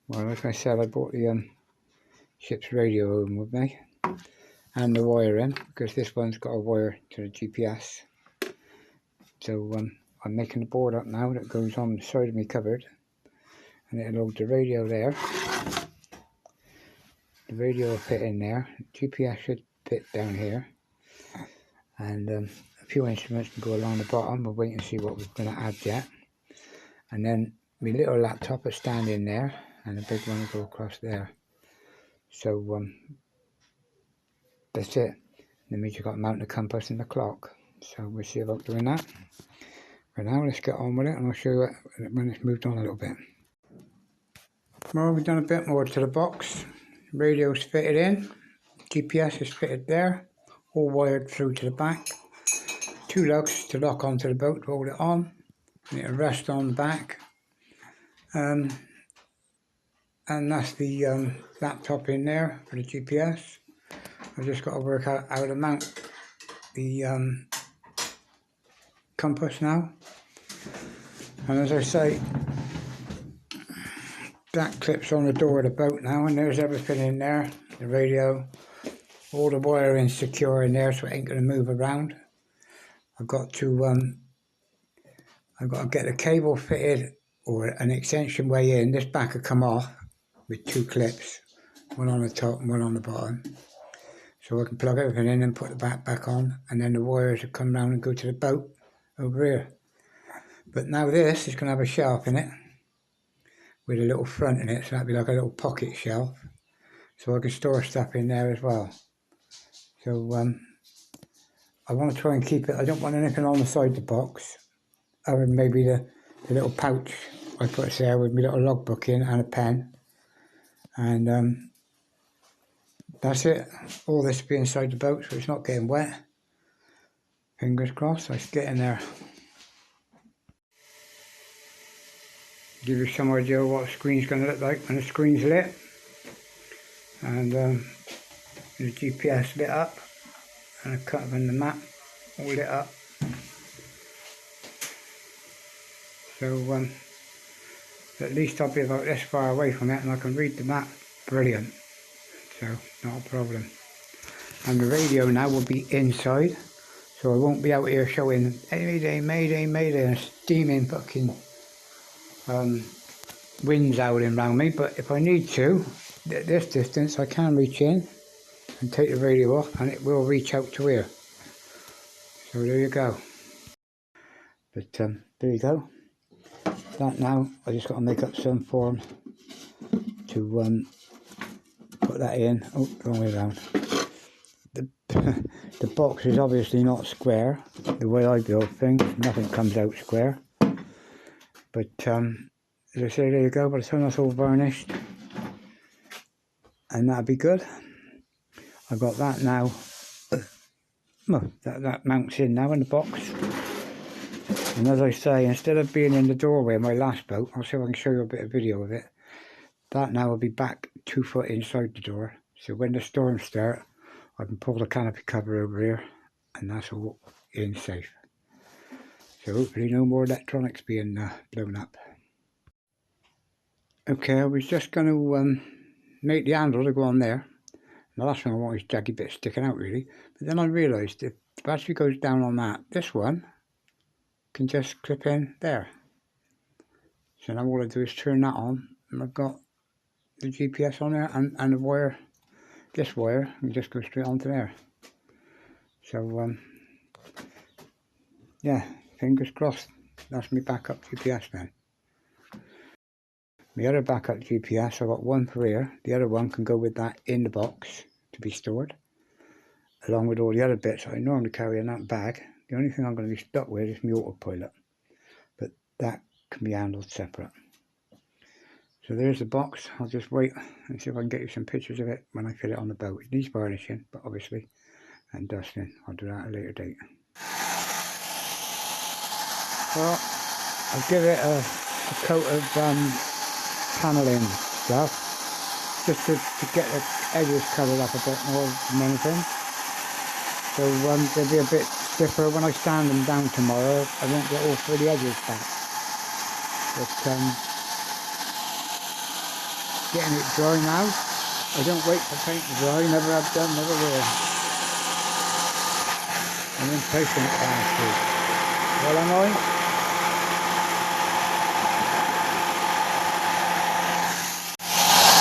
Well, like I said, I brought the ship's radio home with me and the wire in, because this one's got a wire to the GPS. So I'm making the board up now that goes on the side of my cupboard, and it'll hold the radio there. The radio will fit in there. GPS should fit down here, and a few instruments can go along the bottom. We'll wait and see what we're going to add yet. And then my little laptop will stand in there, and the big one will go across there. So that's it. Then we just got to mount the compass and the clock. So we'll see about doing that. For now, let's get on with it, and I'll show you when it's moved on a little bit. Well, we've done a bit more to the box. Radio's fitted in, GPS is fitted there, all wired through to the back. 2 lugs to lock onto the boat to hold it on, and it'll rest on the back. And that's the laptop in there for the GPS. I've just got to work out how to mount the compass now. And as I say, that clips on the door of the boat now, and there's everything in there. The radio, all the wiring secure in there, so it ain't going to move around. I've got to get the cable fitted, or an extension way in. This back will come off with 2 clips, one on the top and one on the bottom. So I can plug everything in and put the back on, and then the wires will come round and go to the boat over here. But now this is going to have a shelf in it, with a little front in it, so that'd be like a little pocket shelf, so I can store stuff in there as well. So I want to try and keep it, I don't want anything on the side of the box, other than maybe the little pouch I put there with my little logbook in and a pen, and that's it. All this will be inside the boat, so it's not getting wet. Fingers crossed, let's get in there. Give you some idea what the screen's going to look like when the screen's lit, and the GPS lit up, and a cut of the map all lit up. So at least I'll be about this far away from it and I can read the map. Brilliant. So not a problem. And the radio now will be inside, so I won't be out here showing hey, mayday, mayday, mayday, and steaming fucking winds howling around me. But if I need to, at this distance, I can reach in and take the radio off, and it will reach out to here. So there you go. But there you go. That now, I just got to make up some form to put that in. Oh, wrong way around. The box is obviously not square. The way I build things, nothing comes out square. But as I say, there you go. By the time that's all varnished, and that'll be good. I've got that now. Well, that mounts in now in the box. And as I say, instead of being in the doorway of my last boat, I'll see if I can show you a bit of video of it. That now will be back 2 foot inside the door. So when the storms start, I can pull the canopy cover over here, and that's all in safe. So hopefully no more electronics being blown up. Okay, I was just going to make the handle to go on there. The last thing I want is jaggy bits sticking out really. But then I realised if the battery goes down on that, this one can just clip in there. So now all I do is turn that on, and I've got the GPS on there, and the wire, this wire, can just go straight onto there. So yeah, fingers crossed, that's my backup GPS then. My other backup GPS, I've got one for here, the other one can go with that in the box to be stored, along with all the other bits I normally carry in that bag. The only thing I'm going to be stuck with is my autopilot, but that can be handled separate. So there's the box. I'll just wait and see if I can get you some pictures of it when I fit it on the boat. It needs varnishing, but obviously, and dusting. I'll do that at a later date. Well, I'll give it a coat of panelling stuff, just to get the edges covered up a bit more than anything. So they'll be a bit stiffer when I sand them down tomorrow. I won't get all 3 edges back. But getting it dry now. I don't wait for paint to dry, never have done, never will. I'm impatient bastard. Well, am I?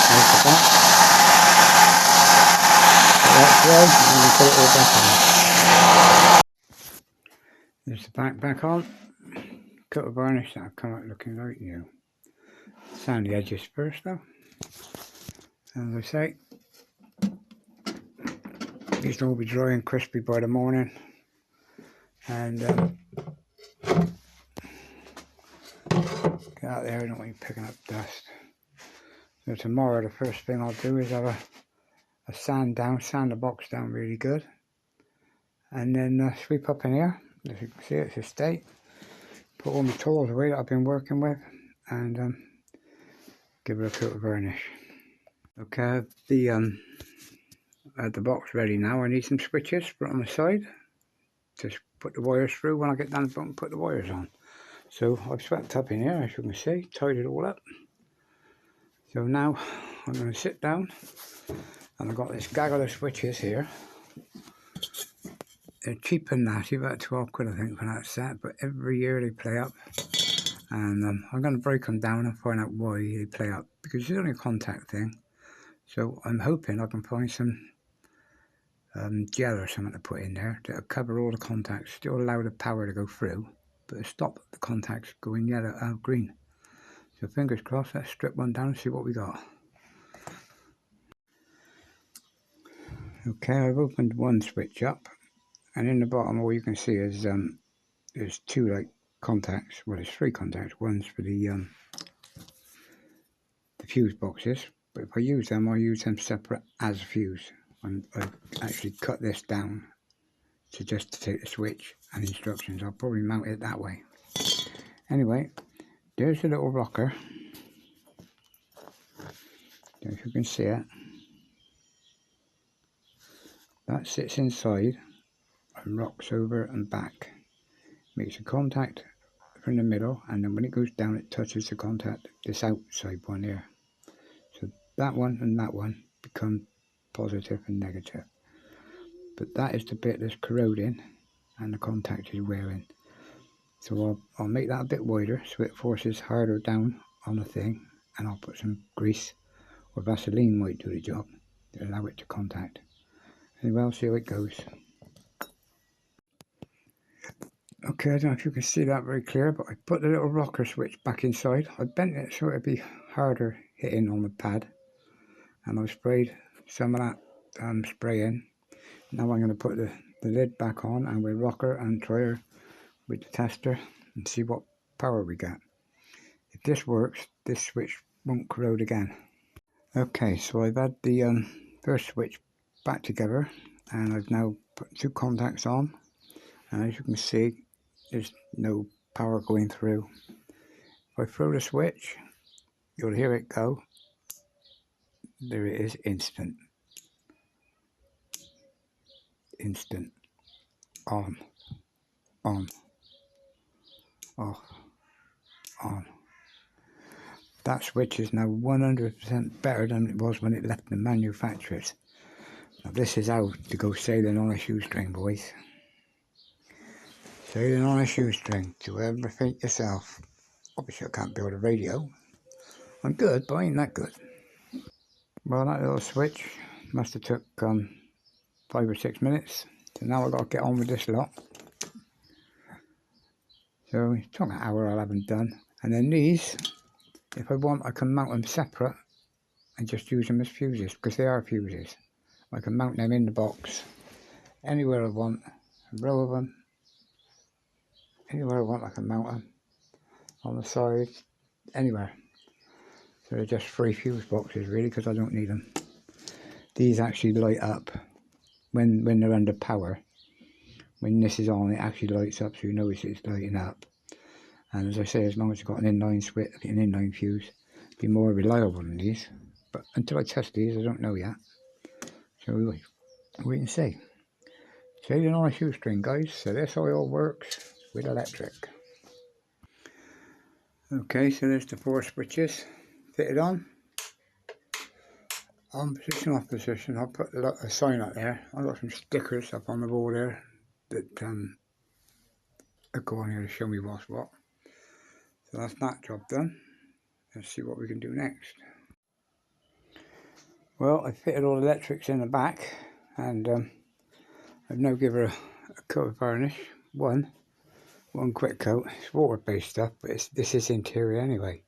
There's the back. That's dry, and we put it all back on. There's the back on. Coat of varnish that'll come out looking like new. Sand the edges first though. As I say, these will all be dry and crispy by the morning. And get out there, I don't want you picking up dust. So tomorrow the first thing I'll do is have a sand the box down really good. And then sweep up in here. As you can see, it's a state. Put all my tools away that I've been working with and give it a coat of varnish. Okay, I have the box ready now. I need some switches put on the side. Just put the wires through when I get down the bottom, put the wires on. So I've swept up in here, as you can see, tied it all up. So now I'm going to sit down and I've got this gaggle of switches here. They're cheap and nasty, about 12 quid I think for that set, but every year they play up. And I'm going to break them down and find out why they play up, because it's only a contact thing. So I'm hoping I can find some gel or something to put in there that'll cover all the contacts, still allow the power to go through, but stop the contacts going yellow and green. So fingers crossed, let's strip one down and see what we got. Okay, I've opened one switch up, and in the bottom all you can see is there's two like contacts. Well, there's three contacts. One's for the fuse boxes, but if I use them, I use them separate as a fuse. I've actually cut this down to just take the switch and instructions. I'll probably mount it that way. Anyway, there's the little rocker. If you can see it, that sits inside and rocks over and back. Makes a contact from the middle, and then when it goes down it touches the contact, this outside one here. So that one and that one become positive and negative. But that is the bit that's corroding and the contact is wearing. So I'll make that a bit wider so it forces harder down on the thing, and I'll put some grease or Vaseline might do the job to allow it to contact. Anyway, I'll see how it goes. Okay, I don't know if you can see that very clear, but I put the little rocker switch back inside. I bent it so it'd be harder hitting on the pad, and I've sprayed some of that spray in. Now I'm going to put the lid back on, and we'll rocker and try her with the tester and see what power we get. If this works, this switch won't corrode again. Okay, so I've had the first switch back together, and I've now put two contacts on, and as you can see, there's no power going through. If I throw the switch, you'll hear it go. There it is, instant. Instant. On. On. Off. On. That switch is now 100% better than it was when it left the manufacturers. Now this is how to go sailing on a shoestring, boys. Sailing on a shoestring, do everything yourself. Obviously I can't build a radio. I'm good, but I ain't that good. Well, that little switch must have took 5 or 6 minutes. So now I've got to get on with this lot. So it's talking an hour I'll have them done. And then these, if I want, I can mount them separate and just use them as fuses, because they are fuses. I can mount them in the box anywhere I want, a row of them. Anywhere I want I can mount them. On the side, anywhere. So they're just 3 fuse boxes really, because I don't need them. These actually light up when they're under power. When this is on, it actually lights up, so you notice it's lighting up. And as I say, as long as you've got an inline switch, an inline fuse, it'll be more reliable than these. But until I test these, I don't know yet. So we'll wait and see. Sailing on a shoestring, guys. So this all works with electric. Okay, so there's the 4 switches fitted on. On position, off position, I'll put a sign up there. I've got some stickers up on the wall there that go on here to show me what's what. So that's that job done. Let's see what we can do next. Well, I fitted all the electrics in the back, and I've now given her a coat of varnish. One quick coat. It's water-based stuff, but this is interior anyway.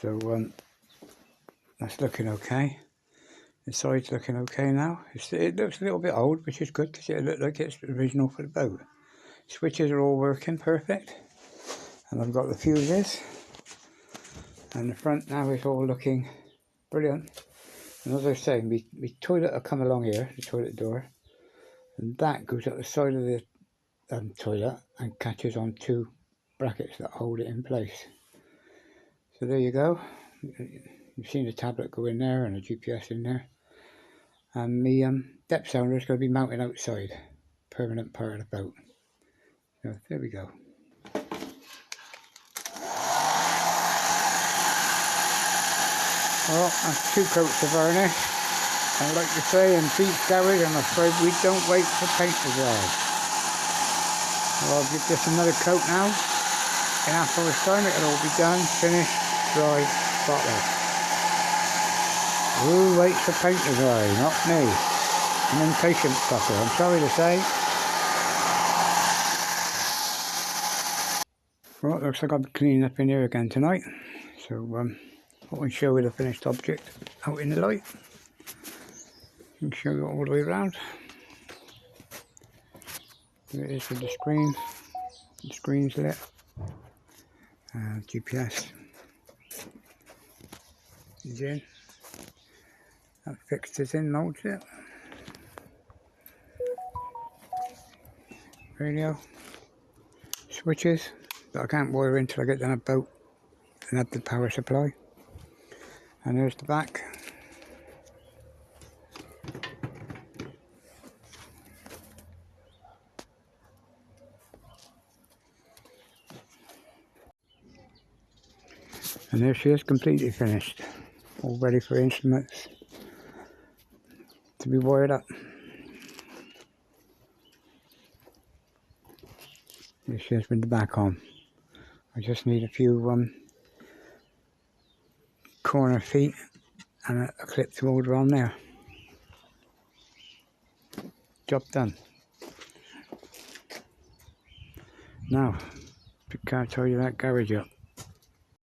So that's looking okay. The side's looking okay now. It looks a little bit old, which is good because it looks like it's original for the boat. Switches are all working perfect, and I've got the fuses, and the front now is all looking brilliant. And as I was saying, my toilet will come along here, the toilet door, and that goes up the side of the toilet and catches on two brackets that hold it in place. So there you go. You've seen the tablet go in there and a GPS in there. And the depth sounder is going to be mounted outside, permanent part of the boat. So there we go. Well, that's 2 coats of varnish. I like to say, in Pete's garage, I'm afraid we don't wait for paint to dry. Well, I'll give this another coat now. In half hour's time it'll all be done, finished, dry, spotless. Who waits for paint to dry? Not me. I'm an impatient fucker, I'm sorry to say. Well, it looks like I'll be cleaning up in here again tonight. So, I want to show you the finished object out in the light. I can show you all the way around. There it is with the screen. The screen's lit. GPS is in. That fixed is in, molds it. Radio. Switches that I can't wire until I get down a boat and have the power supply. And there's the back. And there she is, completely finished. All ready for instruments to be wired up. There she is with the back on. I just need a few corner feet and a clip to hold her on there. Job done. Now, can't tell you that garage up.